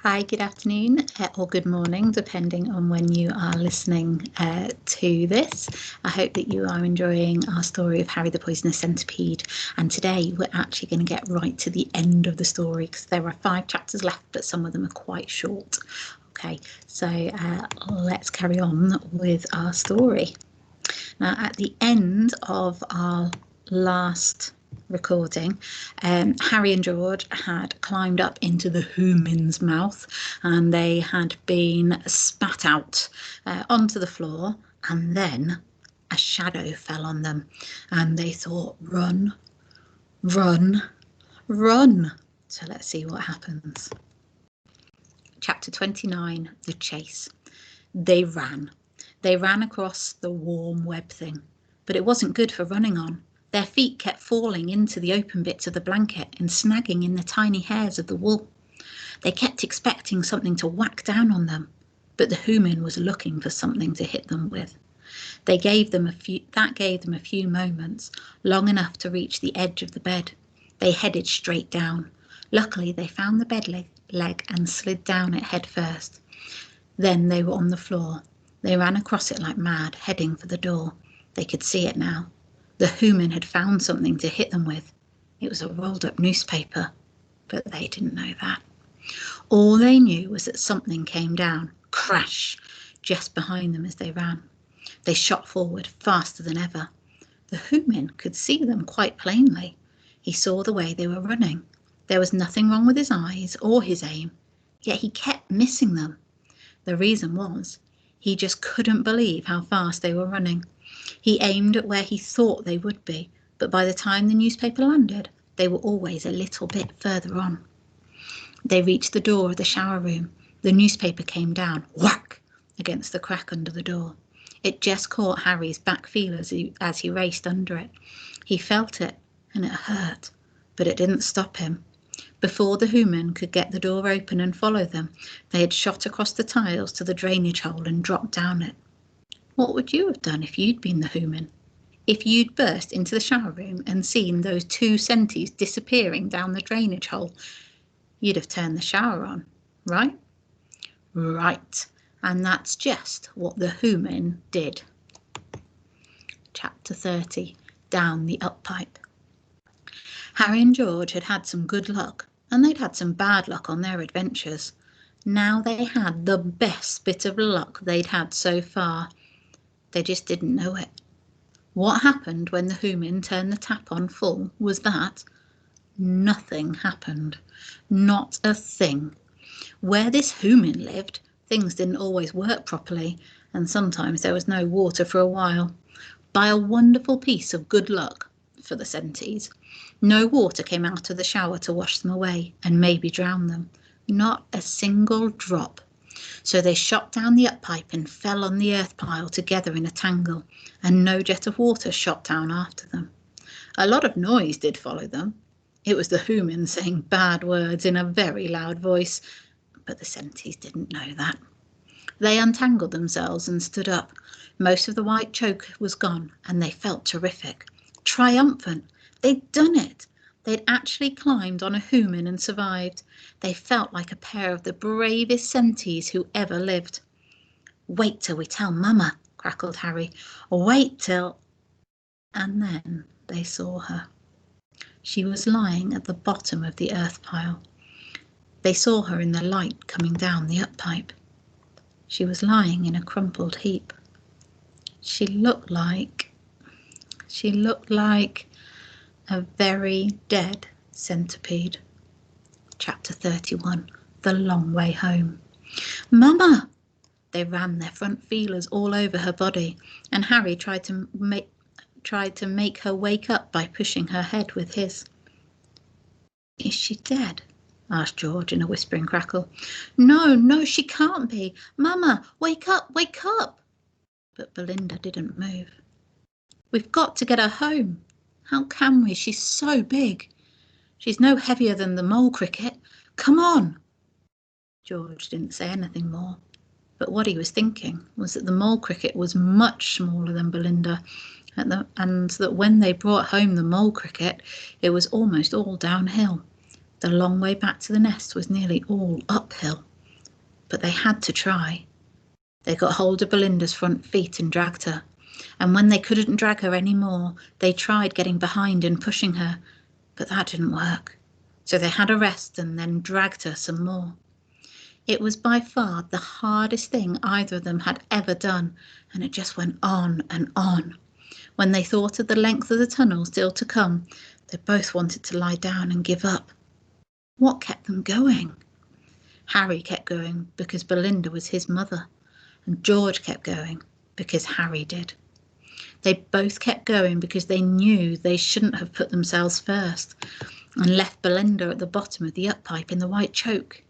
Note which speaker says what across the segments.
Speaker 1: Hi, good afternoon or good morning, depending on when you are listening to this. I hope that you are enjoying our story of Harry the Poisonous Centipede. And today we're actually going to get right to the end of the story because there are 5 chapters left, but some of them are quite short. Okay, so let's carry on with our story. Now, at the end of our last recording, Harry and George had climbed up into the human's mouth and they had been spat out onto the floor, and then a shadow fell on them and they thought, run, run, run. So let's see what happens. Chapter 29, The Chase. They ran. They ran across the warm web thing, but it wasn't good for running on. Their feet kept falling into the open bits of the blanket and snagging in the tiny hairs of the wool. They kept expecting something to whack down on them, but the human was looking for something to hit them with. That gave them a few moments, long enough to reach the edge of the bed. They headed straight down. Luckily, they found the bed leg and slid down it head first. Then they were on the floor. They ran across it like mad, heading for the door. They could see it now. The human had found something to hit them with. It was a rolled-up newspaper, but they didn't know that. All they knew was that something came down, crash, just behind them as they ran. They shot forward faster than ever. The human could see them quite plainly. He saw the way they were running. There was nothing wrong with his eyes or his aim, yet he kept missing them. The reason was, he just couldn't believe how fast they were running. He aimed at where he thought they would be, but by the time the newspaper landed, they were always a little bit further on. They reached the door of the shower room. The newspaper came down, whack, against the crack under the door. It just caught Harry's back feelers as he raced under it. He felt it, and it hurt, but it didn't stop him. Before the human could get the door open and follow them, they had shot across the tiles to the drainage hole and dropped down it. What would you have done if you'd been the human? If you'd burst into the shower room and seen those 2 centis disappearing down the drainage hole, you'd have turned the shower on, right? Right, and that's just what the human did. Chapter 30, Down the Uppipe. Harry and George had had some good luck, and they'd had some bad luck on their adventures. Now they had the best bit of luck they'd had so far. They just didn't know it. What happened when the human turned the tap on full was that nothing happened. Not a thing. Where this human lived, things didn't always work properly, and sometimes there was no water for a while. By a wonderful piece of good luck for the Centis, no water came out of the shower to wash them away and maybe drown them. Not a single drop. So they shot down the Uppipe and fell on the earth pile together in a tangle, and no jet of water shot down after them. A lot of noise did follow them. It was the human saying bad words in a very loud voice, but the Centis didn't know that. They untangled themselves and stood up. Most of the white choke was gone, and they felt terrific. Triumphant. They'd done it. They'd actually climbed on a human and survived. They felt like a pair of the bravest Centis who ever lived. Wait till we tell Mama, crackled Harry. Wait till... And then they saw her. She was lying at the bottom of the earth pile. They saw her in the light coming down the Uppipe. She was lying in a crumpled heap. She looked like a very dead centipede. Chapter 31, The Long Way Home. Mama! They ran, their front feelers all over her body, and Harry tried to make her wake up by pushing her head with his. Is she dead? Asked George in a whispering crackle. No, she can't be. Mama, wake up, wake up! But Belinda didn't move. We've got to get her home. How can we? She's so big. She's no heavier than the mole cricket. Come on. George didn't say anything more, but what he was thinking was that the mole cricket was much smaller than Belinda, and that when they brought home the mole cricket, it was almost all downhill. The long way back to the nest was nearly all uphill. but they had to try. They got hold of Belinda's front feet and dragged her, and when they couldn't drag her any more, they tried getting behind and pushing her, but that didn't work. So they had a rest and then dragged her some more. It was by far the hardest thing either of them had ever done, and it just went on and on. When they thought of the length of the tunnel still to come, they both wanted to lie down and give up. What kept them going? Harry kept going because Belinda was his mother, and George kept going because Harry did. They both kept going because they knew they shouldn't have put themselves first and left Belinda at the bottom of the Uppipe in the white choke.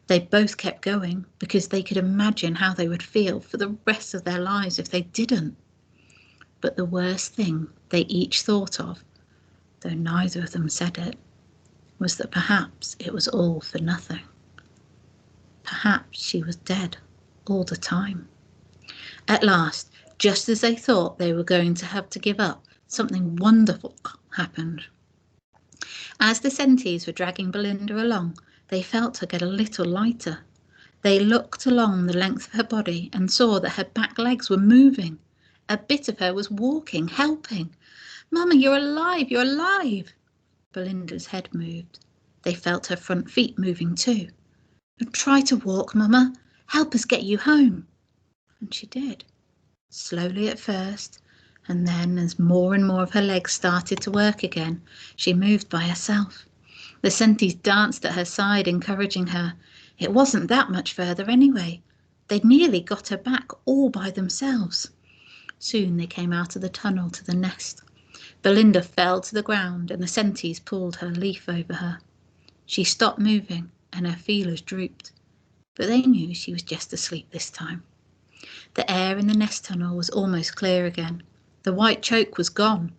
Speaker 1: They both kept going because they could imagine how they would feel for the rest of their lives if they didn't. But the worst thing they each thought of, though neither of them said it, was that perhaps it was all for nothing. Perhaps she was dead all the time. At last, just as they thought they were going to have to give up, something wonderful happened. As the Centaurs were dragging Belinda along, they felt her get a little lighter. They looked along the length of her body and saw that her back legs were moving. A bit of her was walking, helping. "Mama, you're alive, you're alive!" Belinda's head moved. They felt her front feet moving too. "Try to walk, Mama. Help us get you home." And she did. Slowly at first, and then as more and more of her legs started to work again, she moved by herself. The Centaurs danced at her side, encouraging her. It wasn't that much further anyway. They'd nearly got her back all by themselves. Soon they came out of the tunnel to the nest. Belinda fell to the ground and the Centaurs pulled her leaf over her. She stopped moving and her feelers drooped, but they knew she was just asleep this time. The air in the nest tunnel was almost clear again. The white choke was gone,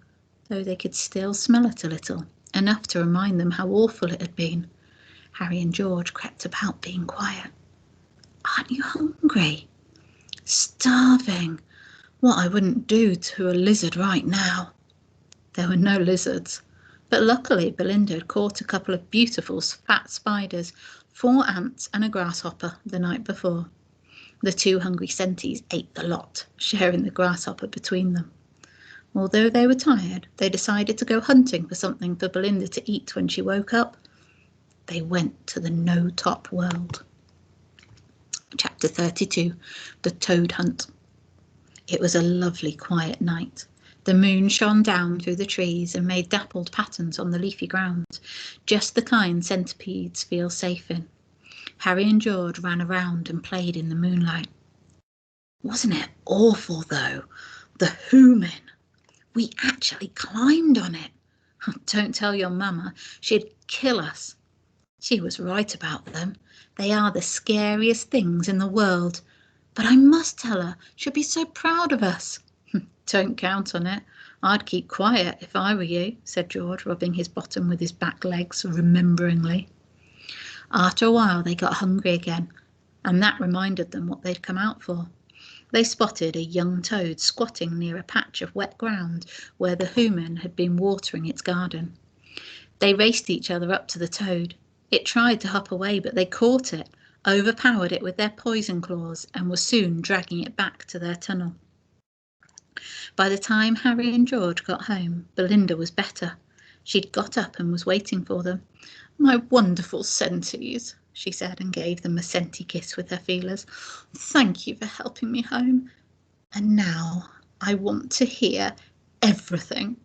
Speaker 1: though they could still smell it a little, enough to remind them how awful it had been. Harry and George crept about being quiet. "Aren't you hungry?" "Starving. What I wouldn't do to a lizard right now." There were no lizards, but luckily Belinda had caught a couple of beautiful fat spiders, 4 ants and a grasshopper the night before. The 2 hungry Centaurs ate the lot, sharing the grasshopper between them. Although they were tired, they decided to go hunting for something for Belinda to eat when she woke up. They went to the no-top world. Chapter 32, The Toad Hunt. It was a lovely quiet night. The moon shone down through the trees and made dappled patterns on the leafy ground, just the kind centipedes feel safe in. Harry and George ran around and played in the moonlight. "Wasn't it awful, though? The human. We actually climbed on it. Don't tell your mama, she'd kill us." She was right about them. They are the scariest things in the world. But I must tell her, she'll be so proud of us. "Don't count on it. I'd keep quiet if I were you," said George, rubbing his bottom with his back legs rememberingly. After a while they got hungry again, and that reminded them what they'd come out for. They spotted a young toad squatting near a patch of wet ground where the human had been watering its garden. They raced each other up to the toad. It tried to hop away, but they caught it, overpowered it with their poison claws, and were soon dragging it back to their tunnel. By the time Harry and George got home, Belinda was better. She'd got up and was waiting for them. "My wonderful Centaurs," she said, and gave them a Centi kiss with her feelers. "Thank you for helping me home. And now I want to hear everything."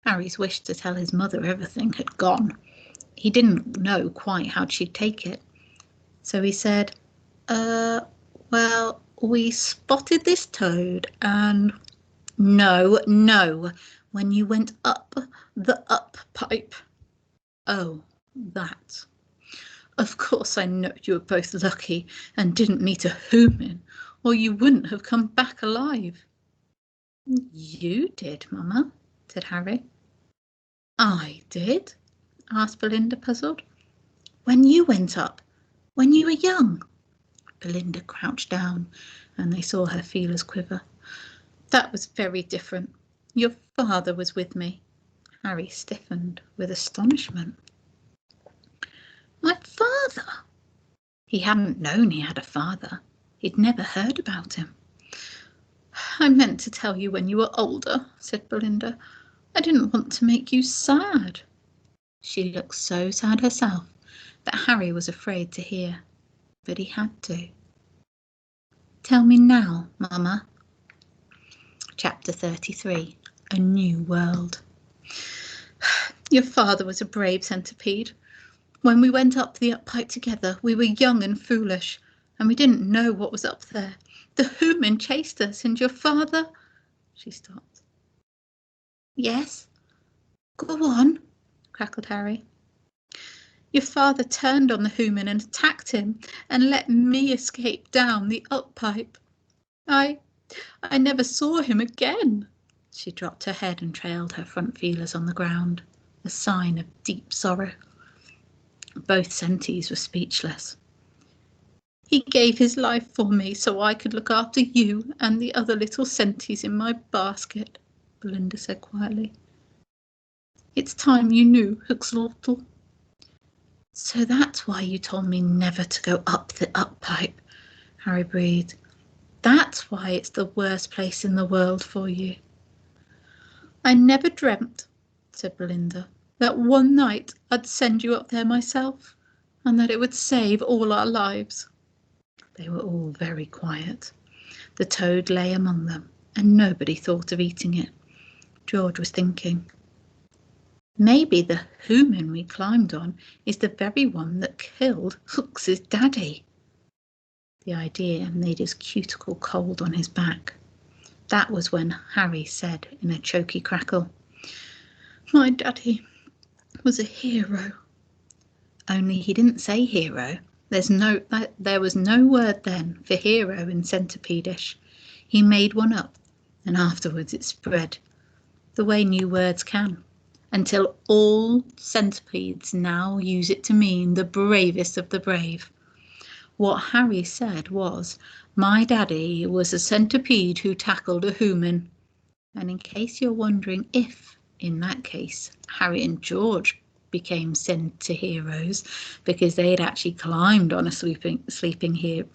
Speaker 1: Harry's wish to tell his mother everything had gone. He didn't know quite how she'd take it. So he said, well, we spotted this toad and..." No, when you went up the Uppipe." "Oh, that. Of course I know you were both lucky and didn't meet a human, or you wouldn't have come back alive." "You did, Mama," said Harry. "I did?" asked Belinda, puzzled. "When you went up, when you were young." Belinda crouched down and they saw her feelers quiver. "That was very different. Your father was with me." Harry stiffened with astonishment. "My father? He hadn't known he had a father. He'd never heard about him. I meant to tell you when you were older, said Belinda. I didn't want to make you sad. She looked so sad herself that Harry was afraid to hear, but he had to. Tell me now, Mamma. Chapter 33. A New World. Your father was a brave centipede. When we went up the Uppipe together, we were young and foolish, and we didn't know what was up there. The human chased us, and your father... She stopped. Yes? Go on, crackled Harry. Your father turned on the human and attacked him, and let me escape down the Uppipe. I never saw him again. She dropped her head and trailed her front feelers on the ground, a sign of deep sorrow. Both centis were speechless. He gave his life for me so I could look after you and the other little centis in my basket, Belinda said quietly. It's time you knew, Huxlotl. So that's why you told me never to go up the Uppipe, Harry breathed. That's why it's the worst place in the world for you. I never dreamt, said Belinda, that one night I'd send you up there myself, and that it would save all our lives. They were all very quiet. The toad lay among them, and nobody thought of eating it. George was thinking. Maybe the human we climbed on is the very one that killed Hux's daddy. The idea made his cuticle cold on his back. That was when Harry said in a choky crackle, My daddy was a hero. Only he didn't say hero. There was no word then for hero in Centipedish. He made one up, and afterwards it spread, the way new words can, until all centipedes now use it to mean the bravest of the brave. What Harry said was, my daddy was a centipede who tackled a human. And in case you're wondering if, in that case, Harry and George became centi-heroes because they'd actually climbed on a sleeping hero.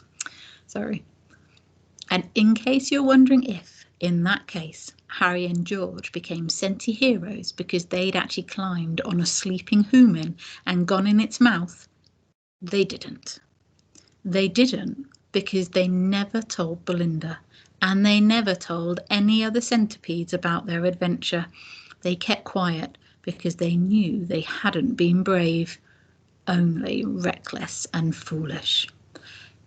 Speaker 1: And in case you're wondering if, in that case, Harry and George became centi-heroes because they'd actually climbed on a sleeping human and gone in its mouth, they didn't. They didn't because they never told Belinda, and they never told any other centipedes about their adventure. They kept quiet because they knew they hadn't been brave, only reckless and foolish.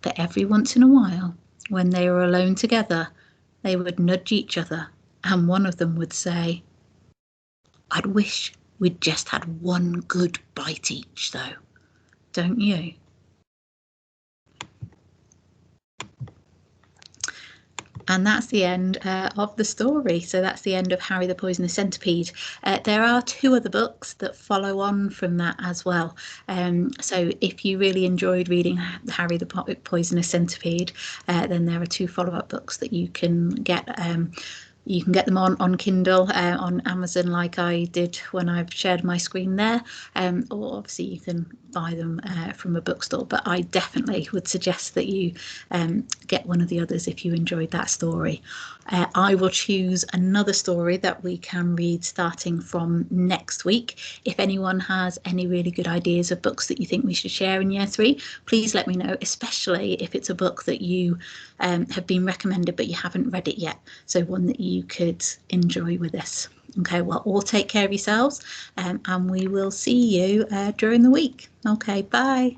Speaker 1: But every once in a while, when they were alone together, they would nudge each other, and one of them would say, I'd wish we'd just had one good bite each, though. Don't you? And that's the end of the story. So that's the end of Harry the Poisonous Centipede. There are two other books that follow on from that as well. So if you really enjoyed reading Harry the Poisonous Centipede, then there are two follow-up books that you can get. You can get them on Kindle, on Amazon, like I did when I've shared my screen there, or obviously you can buy them from a bookstore. But I definitely would suggest that you get one of the others if you enjoyed that story. I will choose another story that we can read starting from next week. If anyone has any really good ideas of books that you think we should share in Year 3, please let me know, especially if it's a book that you have been recommended but you haven't read it yet. So one that you could enjoy with us. Okay, well, all take care of yourselves, and we will see you during the week. Okay, bye.